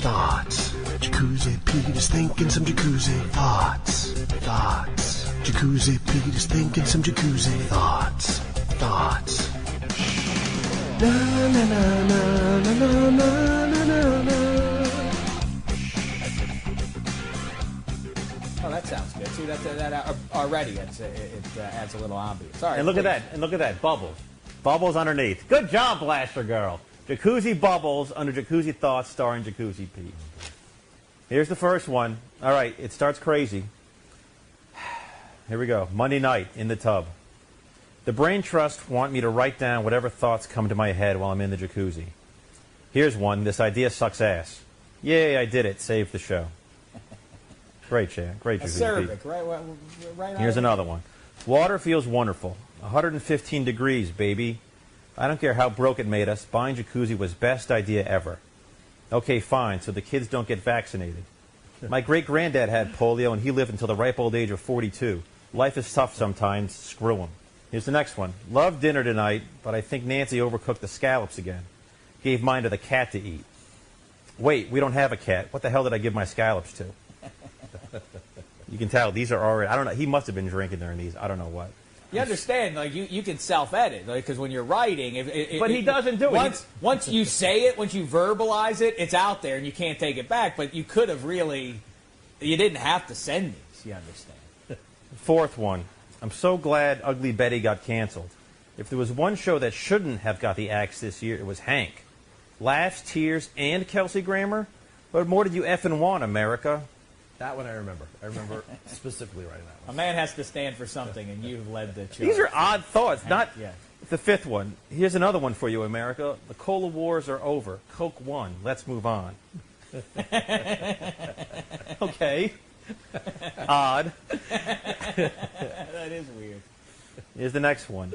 thoughts. Jacuzzi Pete is thinking some jacuzzi thoughts. Jacuzzi Pete is thinking some jacuzzi thoughts. Na na na na na na na na na. Oh, that sounds good. See, that already it adds a little ambiance. All right, and look at that. And look at that. Bubbles. Bubbles underneath. Good job, Blaster Girl. Jacuzzi Bubbles under Jacuzzi Thoughts starring Jacuzzi Pete. Here's the first one. All right, it starts crazy. Here we go. Monday night in the tub. The Brain Trust want me to write down whatever thoughts come to my head while I'm in the jacuzzi. Here's one. This idea sucks ass. Yay, I did it. Saved the show. Great, Chad. Great Jacuzzi Pete. Right. Here's another one. Water feels wonderful. 115 degrees, baby. I don't care how broke it made us. Buying jacuzzi was best idea ever. Okay, fine, so the kids don't get vaccinated. My great-granddad had polio, and he lived until the ripe old age of 42. Life is tough sometimes. Screw him. Here's the next one. Love dinner tonight, but I think Nancy overcooked the scallops again. Gave mine to the cat to eat. Wait, we don't have a cat. What the hell did I give my scallops to? You can tell these are already, I don't know, he must have been drinking during these. I don't know what. You understand, like, you can self-edit, because when you're writing... But he doesn't do it. Once you say it, once you verbalize it, it's out there and you can't take it back. But you could have really... You didn't have to send these, you understand. Fourth one. I'm so glad Ugly Betty got canceled. If there was one show that shouldn't have got the axe this year, it was Hank. Laughs, tears, and Kelsey Grammer? What more did you effing want, America? That one I remember. I remember specifically writing that one. A man has to stand for something, and you've led the charge. These are odd thoughts. Not yeah. The fifth one. Here's another one for you, America. The cola wars are over. Coke won. Let's move on. Okay. Odd. That is weird. Here's the next one.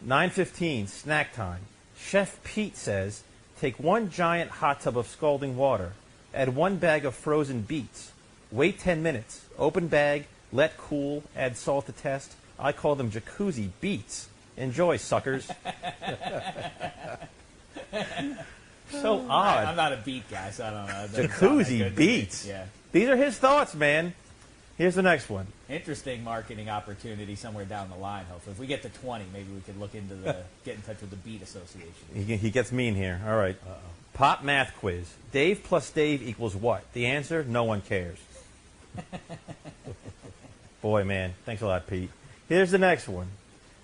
9:15, snack time. Chef Pete says, take one giant hot tub of scalding water. Add one bag of frozen beets. Wait 10 minutes. Open bag. Let cool. Add salt to test. I call them jacuzzi beets. Enjoy, suckers. So odd. I'm not a beet guy, so I don't know. Jacuzzi beets. Yeah. These are his thoughts, man. Here's the next one. Interesting marketing opportunity somewhere down the line, hopefully. If we get to 20, maybe we could look into get in touch with the Beat Association. He gets mean here. All right. Pop math quiz. Dave plus Dave equals what? The answer, no one cares. Boy, man. Thanks a lot, Pete. Here's the next one.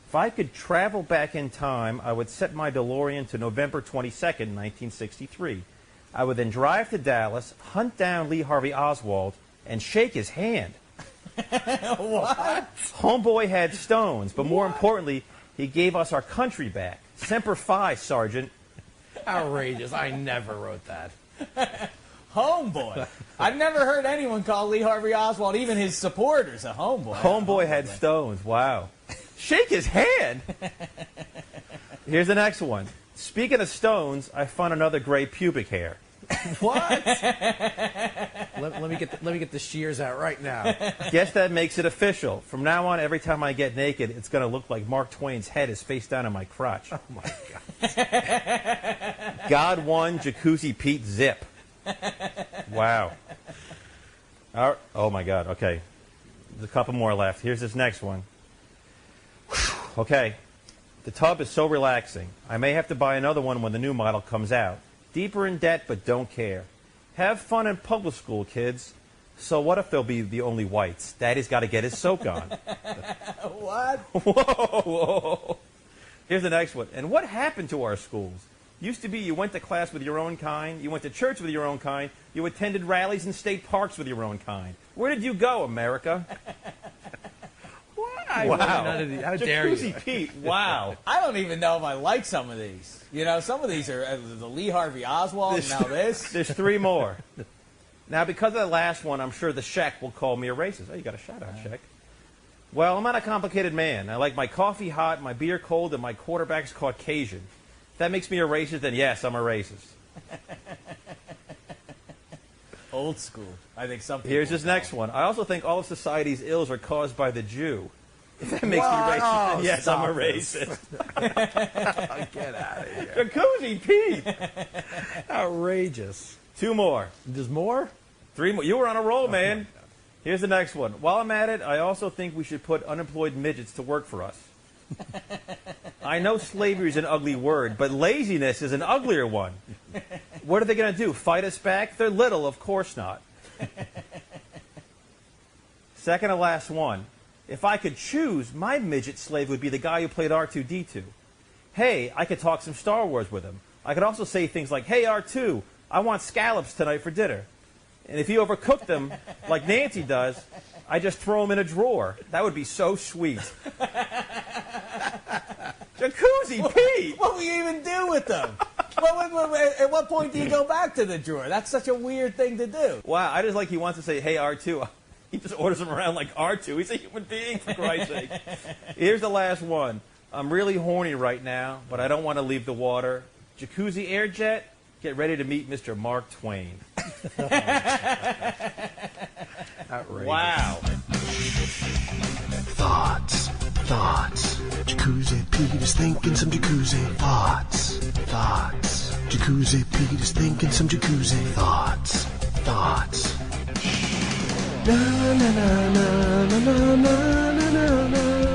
If I could travel back in time, I would set my DeLorean to November 22nd, 1963. I would then drive to Dallas, hunt down Lee Harvey Oswald, and shake his hand. What? Homeboy had stones, but more importantly, he gave us our country back. Semper Fi, Sergeant. Outrageous. I never wrote that. Homeboy. I've never heard anyone call Lee Harvey Oswald, even his supporters, a homeboy. Homeboy had stones. Wow. Shake his hand. Here's the next one. Speaking of stones, I found another gray pubic hair. What? let me get the shears out right now. Guess that makes it official. From now on, every time I get naked, it's going to look like Mark Twain's head is face down in my crotch. Oh my God. God won, Jacuzzi Pete zip. Wow. Oh my God. Okay. There's a couple more left. Here's this next one. Okay. The tub is so relaxing. I may have to buy another one when the new model comes out. Deeper in debt, but don't care. Have fun in public school, kids. So what if they'll be the only whites? Daddy's got to get his soak on. What? Whoa. Here's the next one. And what happened to our schools? Used to be you went to class with your own kind, you went to church with your own kind, you attended rallies in state parks with your own kind. Where did you go, America? Wow. How dare you? Jacuzzi Pete, wow. I don't even know if I like some of these. You know, some of these are the Lee Harvey Oswald, and now this. There's three more. Now, because of the last one, I'm sure the Sheck will call me a racist. Oh, you got a shout-out, Sheck. Well, I'm not a complicated man. I like my coffee hot, my beer cold, and my quarterback's Caucasian. If that makes me a racist, then yes, I'm a racist. Old school. I think some people... Here's this next one. I also think all of society's ills are caused by the Jew. If that makes me racist, then yes, I'm a racist. Get out of here. Jacuzzi Pete. Outrageous. 2 more. There's more? 3 more. You were on a roll, man. Here's the next one. While I'm at it, I also think we should put unemployed midgets to work for us. I know slavery is an ugly word, but laziness is an uglier one. What are they going to do? Fight us back? They're little, of course not. Second to last one. If I could choose, my midget slave would be the guy who played R2-D2. Hey, I could talk some Star Wars with him. I could also say things like, hey, R2, I want scallops tonight for dinner. And if he overcooked them, like Nancy does, I just throw them in a drawer. That would be so sweet. Jacuzzi, Pete! What will you even do with them? At what point do you go back to the drawer? That's such a weird thing to do. Wow, I just like he wants to say, hey, R2. He just orders him around like R2. He's a human being, for Christ's sake. Here's the last one. I'm really horny right now, but I don't want to leave the water. Jacuzzi Airjet, get ready to meet Mr. Mark Twain. Outrageous. Wow. Thoughts. Jacuzzi Pete is thinking some jacuzzi. Thoughts. Jacuzzi Pete is thinking some jacuzzi. Thoughts. Na na na na na na na na na.